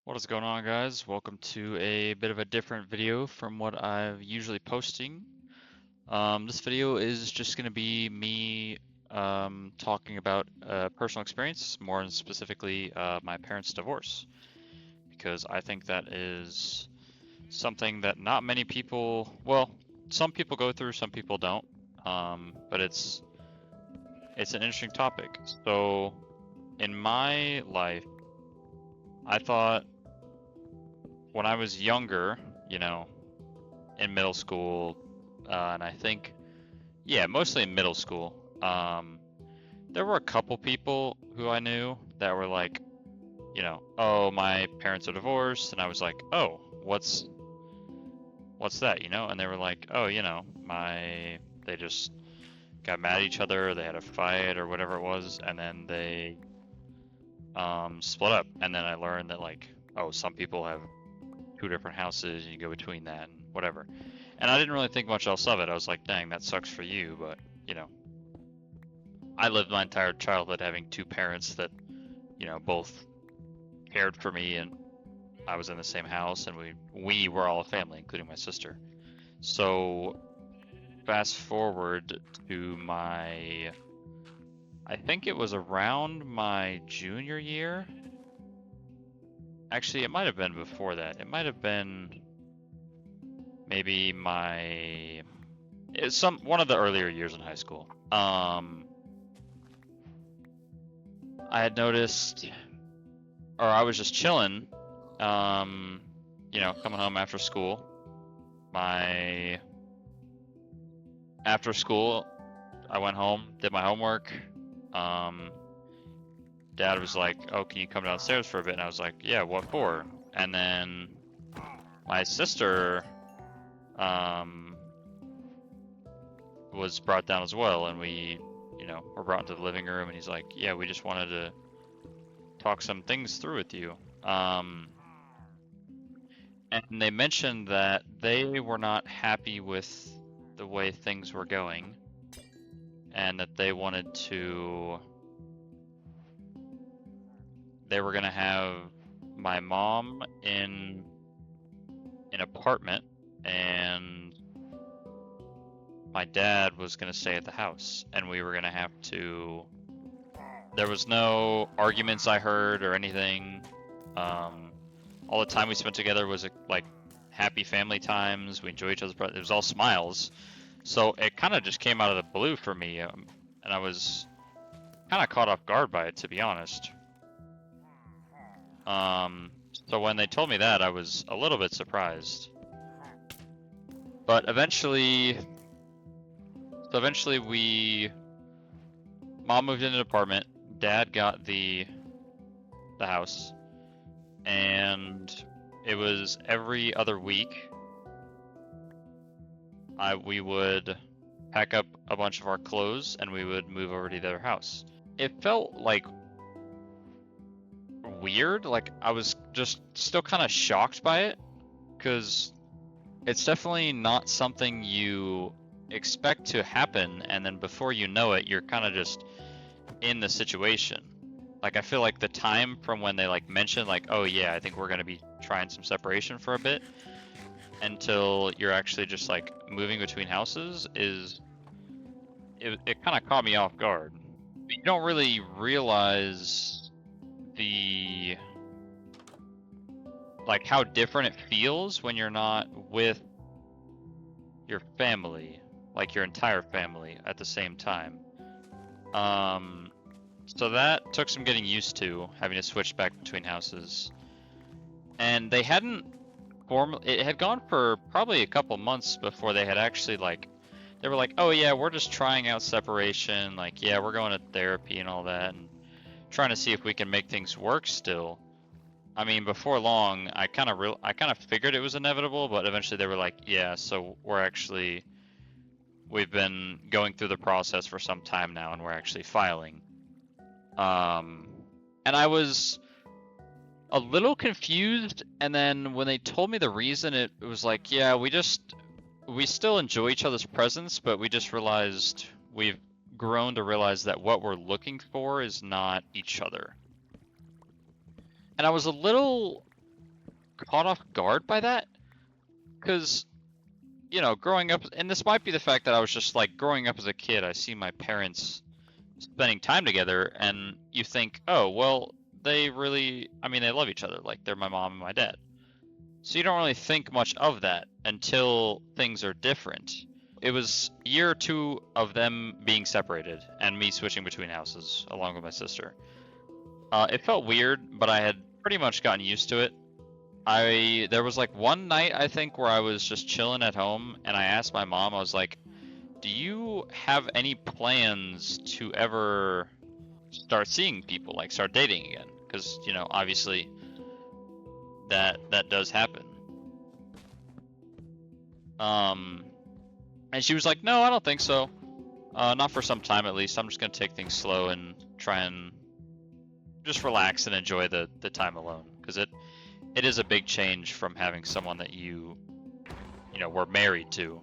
What is going on, guys? Welcome to a bit of a different video from what I'm usually posting. This video is just going to be me talking about personal experience, more specifically my parents' divorce, because I think that is something that not many people, well, some people go through, some people don't, but it's an interesting topic. So, in my life, I thought when I was younger, you know, in middle school, and I think, yeah, mostly in middle school. There were a couple people who I knew that were like, oh, my parents are divorced, and I was like, oh, what's that, And they were like, oh, they just got mad at each other, they had a fight or whatever it was, and then they split up. And then I learned that like, oh, some people have two different houses, and you go between that and whatever. And I didn't really think much else of it. I was like, dang, that sucks for you, but I lived my entire childhood having two parents that, both cared for me, and I was in the same house, and we were all a family, including my sister. So fast forward to I think it was around my junior year. Actually, it might have been before that. It might have been maybe one of the earlier years in high school. I had noticed, or I was just chilling, coming home after school. After school, I went home, did my homework. Dad was like, "Oh, can you come downstairs for a bit?" And I was like, "Yeah, what for?" And then my sister, was brought down as well, and we, were brought into the living room, and he's like, "Yeah, we just wanted to talk some things through with you." And they mentioned that they were not happy with the way things were going, and that they were gonna have my mom in an apartment, and my dad was gonna stay at the house, and we were gonna have to. There was no arguments I heard or anything. All the time we spent together was like happy family times. We enjoyed each other's. It was all smiles. So it kind of just came out of the blue for me, and I was kind of caught off guard by it, to be honest. So when they told me that, I was a little bit surprised. But eventually, Mom moved into an apartment, Dad got the house, and it was every other week we would pack up a bunch of our clothes and we would move over to their house. It felt like weird, like I was just still kind of shocked by it, because it's definitely not something you expect to happen, and then before you know it, you're kind of just in the situation. Like, I feel like the time from when they like mentioned like, oh yeah, I think we're gonna be trying some separation for a bit, until you're actually just like moving between houses it kind of caught me off guard. You don't really realize like how different it feels when you're not with your family, like your entire family at the same time. So that took some getting used to, having to switch back between houses. And they hadn't it had gone for probably a couple months before they had actually they were like, oh yeah, we're just trying out separation, like, yeah, we're going to therapy and all that, and trying to see if we can make things work still. I mean, before long, I kind of figured it was inevitable, but eventually they were like, yeah, so we've been going through the process for some time now, and we're actually filing. And I was a little confused, and then when they told me the reason, it was like, yeah, we still enjoy each other's presence, but we just realized we've grown to realize that what we're looking for is not each other. And I was a little caught off guard by that, because, you know, growing up, and this might be the fact that I was just like growing up as a kid, I see my parents spending time together, and you think, oh, well, they really, I mean, they love each other, like they're my mom and my dad. So you don't really think much of that until things are different. It was year or two of them being separated and me switching between houses along with my sister. It felt weird, but I had pretty much gotten used to it. There was like one night I think where I was just chilling at home and I asked my mom, I was like, do you have any plans to ever start seeing people, like start dating again? Because, you know, obviously that does happen. And she was like, no, I don't think so. Not for some time at least. I'm just gonna take things slow and try and just relax and enjoy the time alone, because it is a big change from having someone that you know, were married to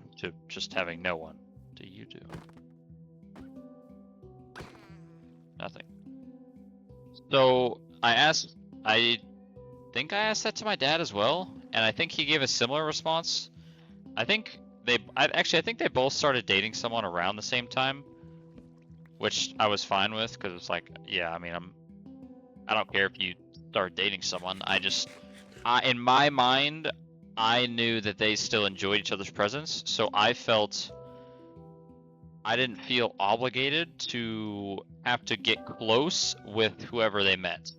just having no one. What do you do? Nothing. So I think I asked that to my dad as well, and I think he gave a similar response. I think I think they both started dating someone around the same time, which I was fine with, because it's like, yeah, I mean, I don't care if you start dating someone. In my mind, I knew that they still enjoyed each other's presence, so I didn't feel obligated to have to get close with whoever they met.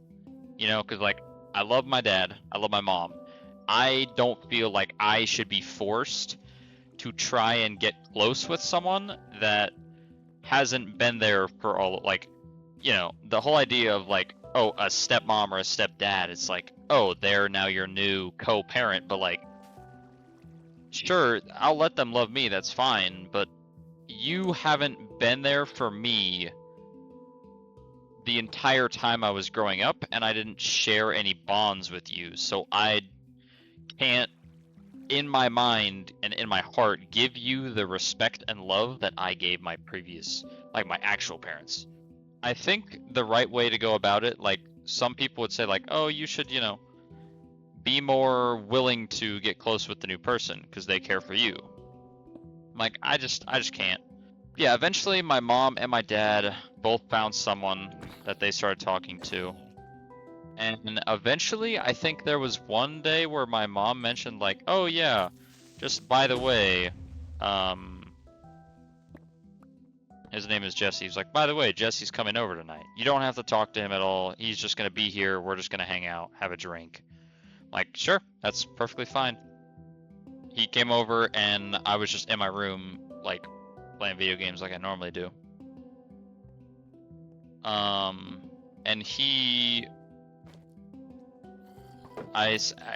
You know, because like, I love my dad, I love my mom. I don't feel like I should be forced to try and get close with someone that hasn't been there for all, like, you know, the whole idea of like, oh, a stepmom or a stepdad, it's like, oh, they're now your new co-parent, but like, sure, I'll let them love me, that's fine, but you haven't been there for me the entire time I was growing up, and I didn't share any bonds with you, so I can't, in my mind and in my heart, give you the respect and love that I gave my previous, like my actual parents. I think the right way to go about it, like some people would say like, oh, you should, you know, be more willing to get close with the new person because they care for you. I'm like, I just can't. Yeah, eventually my mom and my dad both found someone that they started talking to. And eventually, I think there was one day where my mom mentioned like, oh yeah, just by the way, his name is Jesse. He's like, by the way, Jesse's coming over tonight. You don't have to talk to him at all. He's just gonna be here. We're just gonna hang out, have a drink. Like, sure, that's perfectly fine. He came over and I was just in my room, like, playing video games like I normally do. And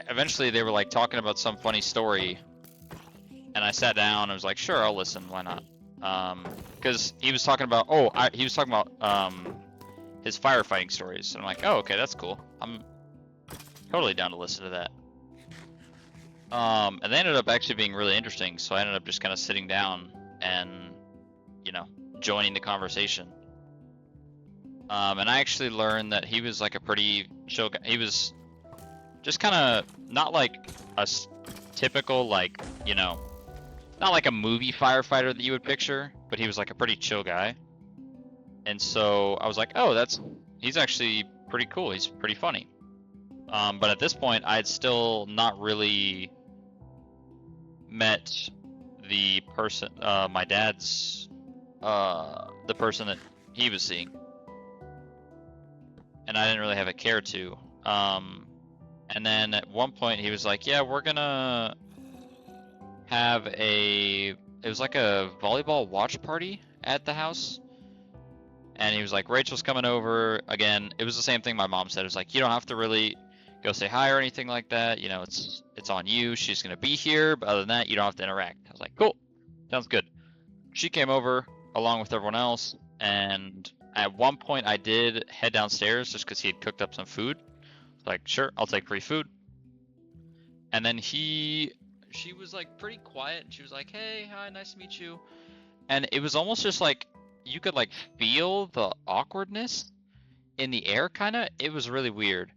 eventually they were like talking about some funny story, and I sat down and I was like, sure, I'll listen, why not? Because he was talking about, his firefighting stories, and I'm like, oh, okay, that's cool. I'm totally down to listen to that. And they ended up actually being really interesting, so I ended up just kind of sitting down and, you know, joining the conversation. And I actually learned that he was like a pretty chill guy. He was just kind of not like a typical, like, you know, not like a movie firefighter that you would picture, but he was like a pretty chill guy. And so I was like, oh, he's actually pretty cool. He's pretty funny. But at this point, I had still not really met the person, my dad's, the person that he was seeing. And I didn't really have a care to. And then at one point he was like, yeah, we're gonna have it was like a volleyball watch party at the house. And he was like, Rachel's coming over again. It was the same thing my mom said. It was like, you don't have to really go say hi or anything like that. You know, it's on you. She's gonna be here, but other than that, you don't have to interact. I was like, cool, sounds good. She came over along with everyone else, and at one point I did head downstairs just because he had cooked up some food. Like, sure, I'll take free food. And then she was like pretty quiet, and she was like, hey, hi, nice to meet you. And it was almost just like you could like feel the awkwardness in the air, kind of. It was really weird.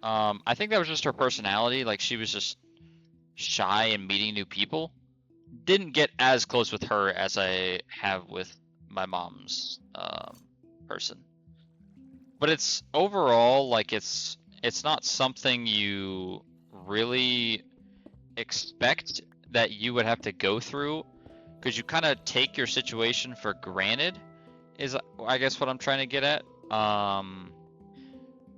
I think that was just her personality. Like she was just shy and meeting new people. Didn't get as close with her as I have with my mom's person. But it's overall like it's not something you really expect that you would have to go through because you kind of take your situation for granted is I guess what I'm trying to get at.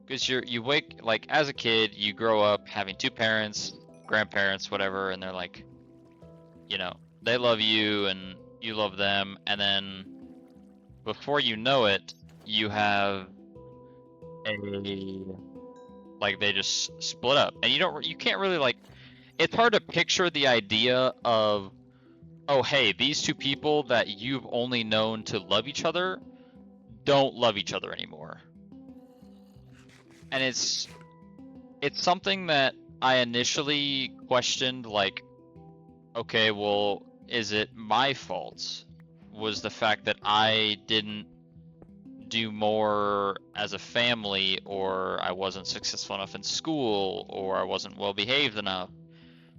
Because you wake like as a kid, you grow up having two parents, grandparents, whatever, and they're like, you know, they love you and you love them, and then before you know it, you have a like they just split up, and you can't really like. It's hard to picture the idea of, oh hey, these two people that you've only known to love each other don't love each other anymore. And it's something that I initially questioned, like, okay, well, is it my fault? Was the fact that I didn't do more as a family, or I wasn't successful enough in school, or I wasn't well behaved enough?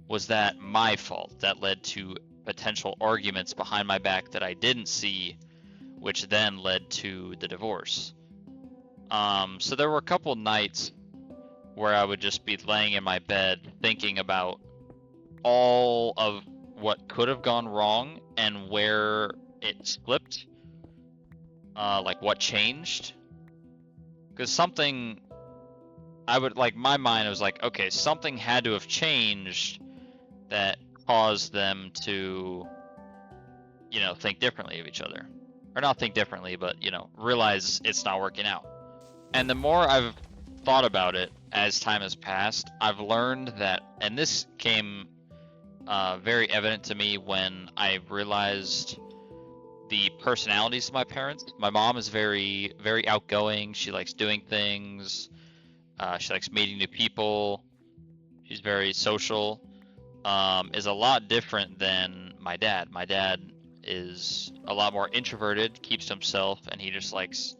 Was that my fault that led to potential arguments behind my back that I didn't see, which then led to the divorce? So there were a couple nights where I would just be laying in my bed thinking about all of what could have gone wrong and where it slipped, like what changed. Because something, I would like, my mind was like, okay, something had to have changed that caused them to, you know, think differently of each other. Or not think differently, but, you know, realize it's not working out. And the more I've thought about it as time has passed, I've learned that, and this came very evident to me when I realized the personalities of my parents. My mom is very, very outgoing. She likes doing things. She likes meeting new people. She's very social. Is a lot different than my dad. My dad is a lot more introverted, keeps to himself, and he just likes,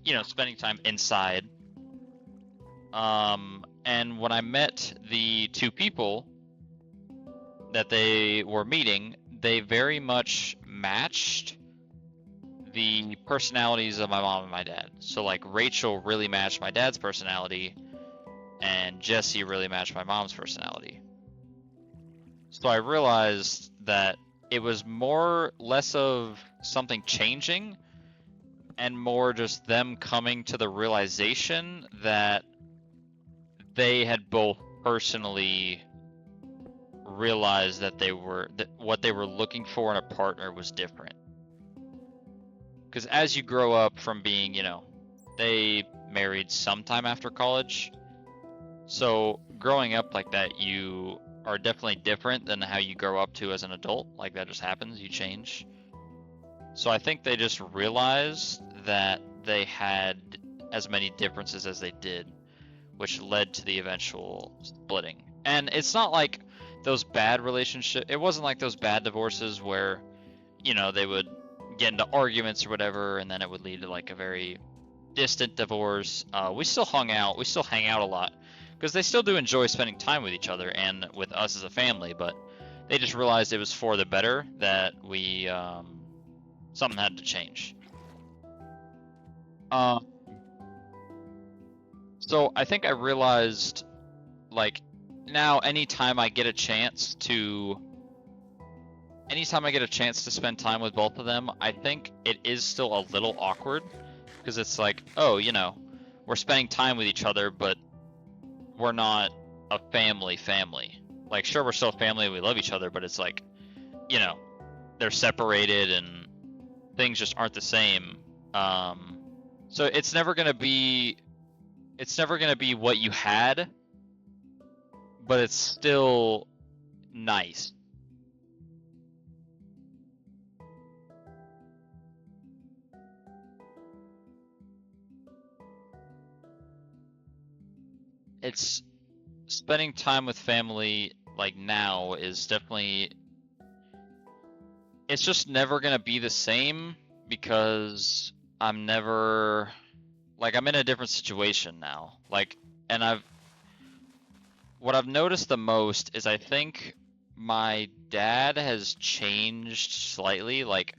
you know, spending time inside. And when I met the two people that they were meeting, they very much matched the personalities of my mom and my dad. So like Rachel really matched my dad's personality, and Jesse really matched my mom's personality. So I realized that it was less of something changing and more just them coming to the realization that they had both personally realized that what they were looking for in a partner was different. Because as you grow up from being, you know, they married sometime after college. So growing up like that, you are definitely different than how you grow up to as an adult. Like that just happens, you change. So I think they just realized that they had as many differences as they did, which led to the eventual splitting. And it's not like those bad relationships, it wasn't like those bad divorces where, you know, they would get into arguments or whatever, and then it would lead to like a very distant divorce. We still hang out a lot because they still do enjoy spending time with each other and with us as a family, but they just realized it was for the better that we something had to change. So I think I realized, like, now anytime I get a chance to spend time with both of them, I think it is still a little awkward because it's like, oh, you know, we're spending time with each other, but we're not a family. Like, sure, we're still a family, we love each other, but it's like, you know, they're separated and things just aren't the same. So it's never gonna be what you had, but it's still nice. It's spending time with family like now is definitely, it's just never gonna be the same because I'm in a different situation now. Like, and what I've noticed the most is I think my dad has changed slightly. Like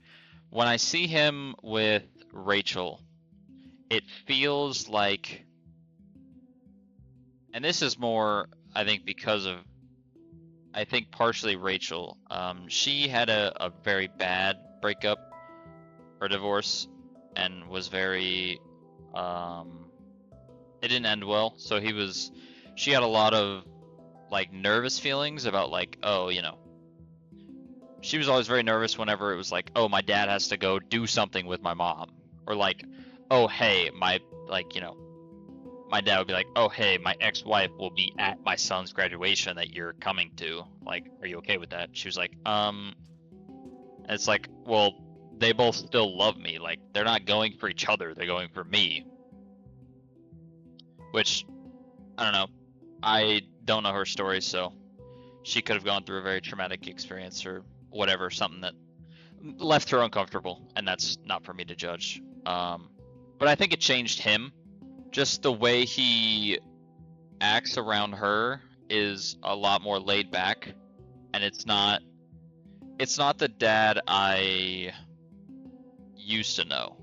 when I see him with Rachel, it feels like, and this is more, I think, because of, I think partially Rachel. She had a very bad breakup or divorce and was very, it didn't end well. So she had a lot of like nervous feelings about like, oh, she was always very nervous whenever it was like, oh, my dad has to go do something with my mom, or like, oh, hey, my dad would be like, oh, hey, my ex-wife will be at my son's graduation that you're coming to. Like, are you okay with that? She was like, it's like, well, they both still love me. Like, they're not going for each other, they're going for me. Which, I don't know. I don't know her story, so she could have gone through a very traumatic experience or whatever, something that left her uncomfortable, and that's not for me to judge. But I think it changed him. Just the way he acts around her is a lot more laid back, and it's not the dad I used to know,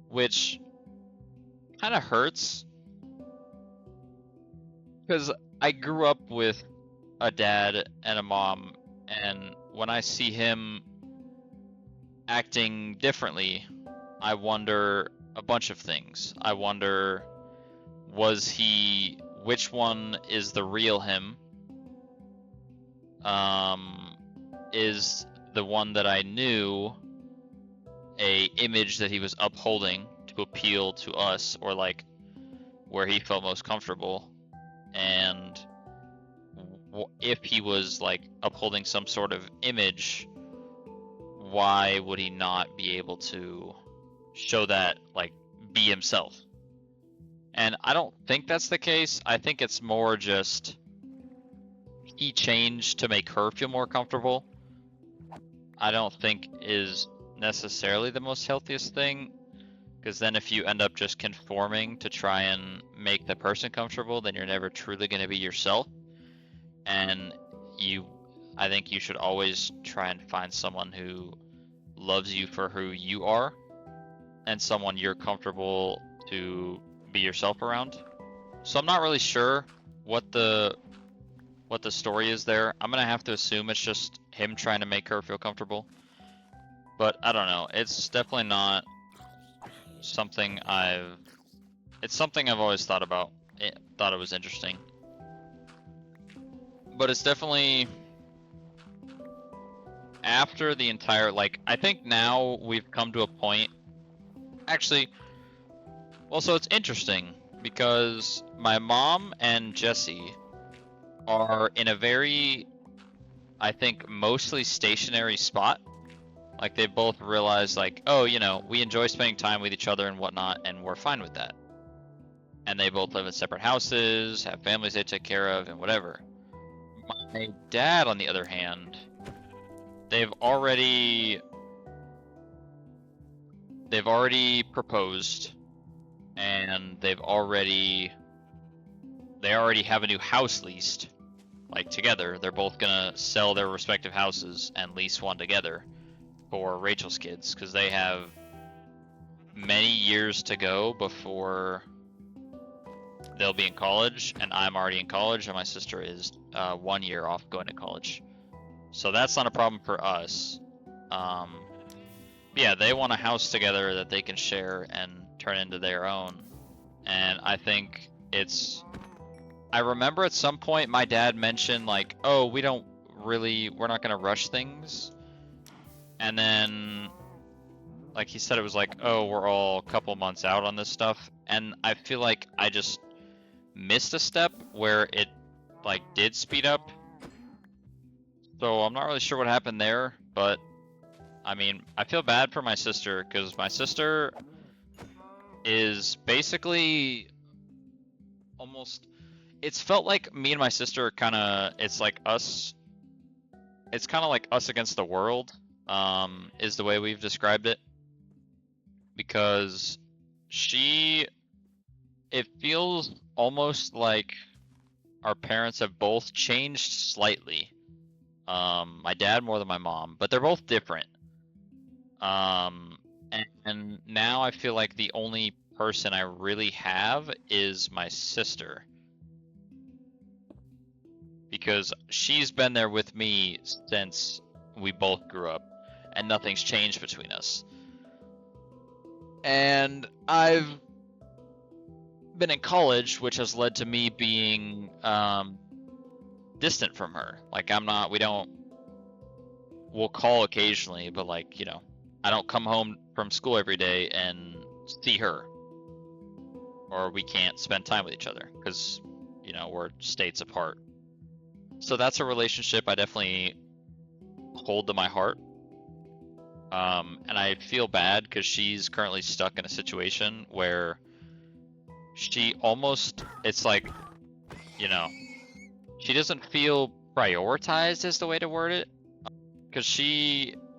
which kind of hurts because I grew up with a dad and a mom, and when I see him acting differently, I wonder a bunch of things. I wonder, which one is the real him? Is the one that I knew a image that he was upholding to appeal to us, or like where he felt most comfortable? And if he was like upholding some sort of image, why would he not be able to show that, like, be himself? And I don't think that's the case. I think it's more just he changed to make her feel more comfortable. I don't think is necessarily the most healthiest thing, because then if you end up just conforming to try and make the person comfortable, then you're never truly going to be yourself. And I think you should always try and find someone who loves you for who you are, and someone you're comfortable to be yourself around. So I'm not really sure what the story is there. I'm gonna have to assume it's just him trying to make her feel comfortable, but I don't know. It's definitely not something it's something I've always thought about. Thought it was interesting, but it's definitely after the entire, like, I think now we've come to a point, actually, well, so it's interesting because my mom and Jesse are in a very, I think, mostly stationary spot. Like, they both realize, like, oh, we enjoy spending time with each other and whatnot, and we're fine with that. And they both live in separate houses, have families they take care of, and whatever. My dad, on the other hand, they've already proposed, and they already have a new house leased, like, together. They're both gonna sell their respective houses and lease one together for Rachel's kids, because they have many years to go before they'll be in college, and I'm already in college, and my sister is 1 year off going to college. So that's not a problem for us. Yeah, they want a house together that they can share and turn into their own. And I think I remember at some point my dad mentioned, like, oh, we're not gonna rush things. And then, like, he said it was like, oh, we're all a couple months out on this stuff. And I feel like I just missed a step where it, like, did speed up. So I'm not really sure what happened there, but I mean, I feel bad for my sister, because my sister is basically almost, it's felt like me and my sister it's like us, it's kind of like us against the world, is the way we've described it, because it feels almost like our parents have both changed slightly. My dad more than my mom, but they're both different. And now I feel like the only person I really have is my sister. Because she's been there with me since we both grew up, and nothing's changed between us. And I've been in college, which has led to me being distant from her. Like we'll call occasionally, but like, you know, I don't come home from school every day and see her. Or we can't spend time with each other because, you know, we're states apart. So that's a relationship I definitely hold to my heart. And I feel bad because she's currently stuck in a situation where she almost, it's like, you know, she doesn't feel prioritized is the way to word it. Because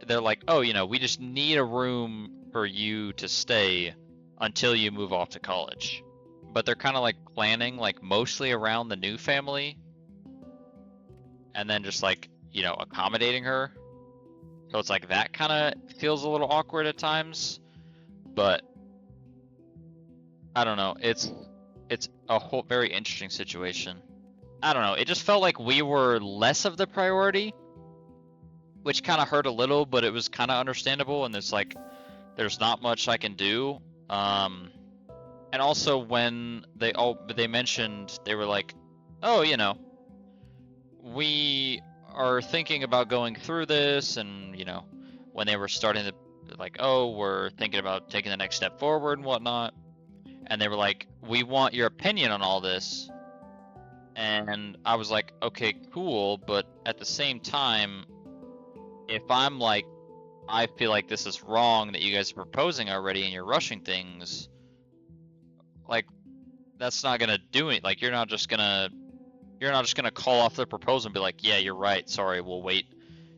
they're like, oh, you know, we just need a room for you to stay until you move off to college. But they're kind of like planning like mostly around the new family and then just like, you know, accommodating her. So it's like that kind of feels a little awkward at times, but I don't know. It's a whole very interesting situation. I don't know. It just felt like we were less of the priority, which kind of hurt a little, but it was kind of understandable. And it's like there's not much I can do. And also when they mentioned, they were like, oh, you know, we are thinking about going through this, and you know, when they were starting to like, oh, we're thinking about taking the next step forward and whatnot, and they were like, we want your opinion on all this, and I was like, okay, cool, but at the same time, if I'm like, I feel like this is wrong that you guys are proposing already and you're rushing things, like that's not gonna do it. Like you're not just gonna call off the proposal and be like, yeah, you're right, sorry, we'll wait,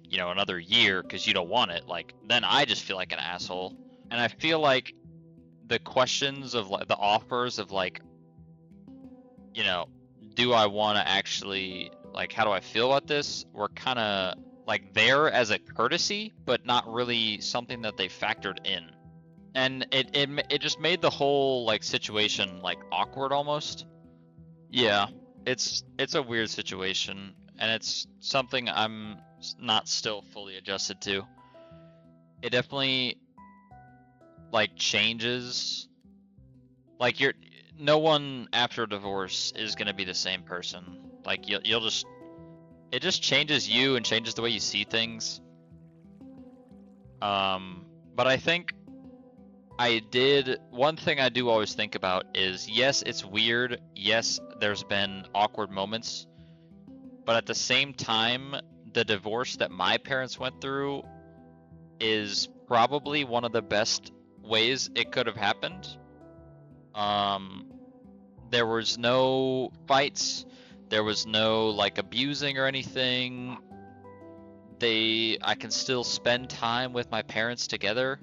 you know, another year because you don't want it. Like then I just feel like an asshole. And I feel like the questions of like the offers of like, you know, do I want to actually, like, how do I feel about this, were kind of like there as a courtesy, but not really something that they factored in. And it just made the whole like situation like awkward almost. Yeah, it's a weird situation, and it's something I'm not still fully adjusted to. It definitely like changes. Like no one after a divorce is gonna be the same person. Like you'll just, it just changes you and changes the way you see things. But I think one thing I do always think about is, yes, it's weird. Yes, there's been awkward moments, but at the same time, the divorce that my parents went through is probably one of the best ways it could have happened. There was no fights, there was no like abusing or anything. I can still spend time with my parents together.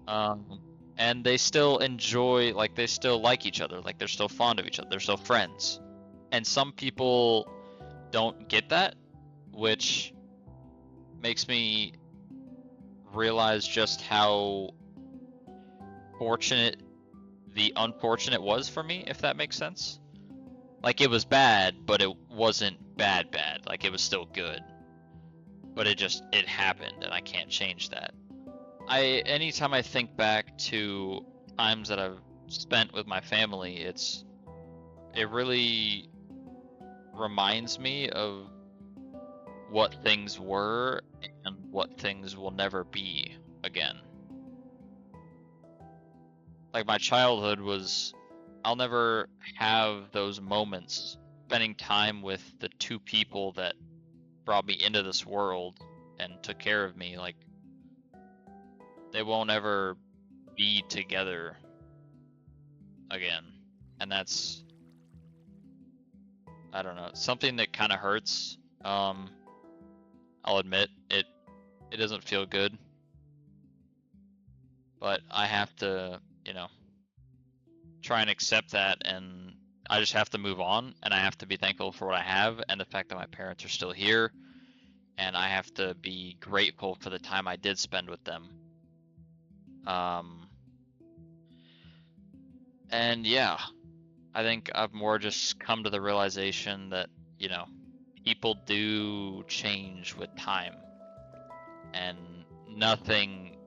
And they still enjoy, like they still like each other, like they're still fond of each other, they're still friends. And some people don't get that, which makes me realize just how fortunate the unfortunate was for me, if that makes sense. Like it was bad, but it wasn't bad. Like it was still good. But it happened, and I can't change that. Anytime I think back to times that I've spent with my family, it really reminds me of what things were and what things will never be again. Like my childhood I'll never have those moments spending time with the two people that brought me into this world and took care of me. Like they won't ever be together again. And that's, I don't know, something that kind of hurts. I'll admit it doesn't feel good, but I have to, you know, try and accept that. And I just have to move on, and I have to be thankful for what I have and the fact that my parents are still here, and I have to be grateful for the time I did spend with them. And yeah, I think I've more just come to the realization that, you know, people do change with time, and nothing,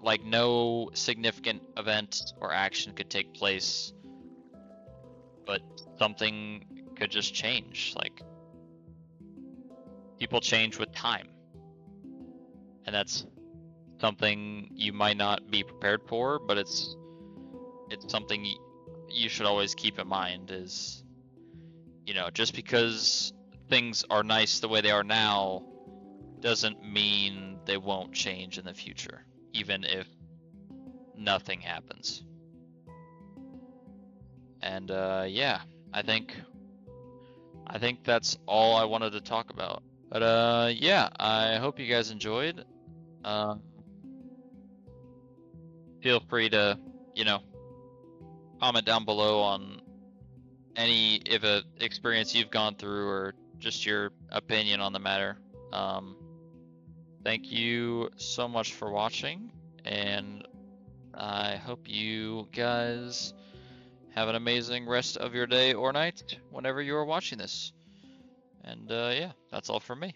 like no significant event or action could take place, but something could just change. Like, people change with time, and that's something you might not be prepared for, but it's something you should always keep in mind is, you know, just because things are nice the way they are now doesn't mean they won't change in the future, even if nothing happens. And yeah, I think that's all I wanted to talk about. But yeah, I hope you guys enjoyed. Feel free to, you know, comment down below on any if a experience you've gone through or just your opinion on the matter. Thank you so much for watching, and I hope you guys have an amazing rest of your day or night whenever you are watching this. And yeah, that's all from me.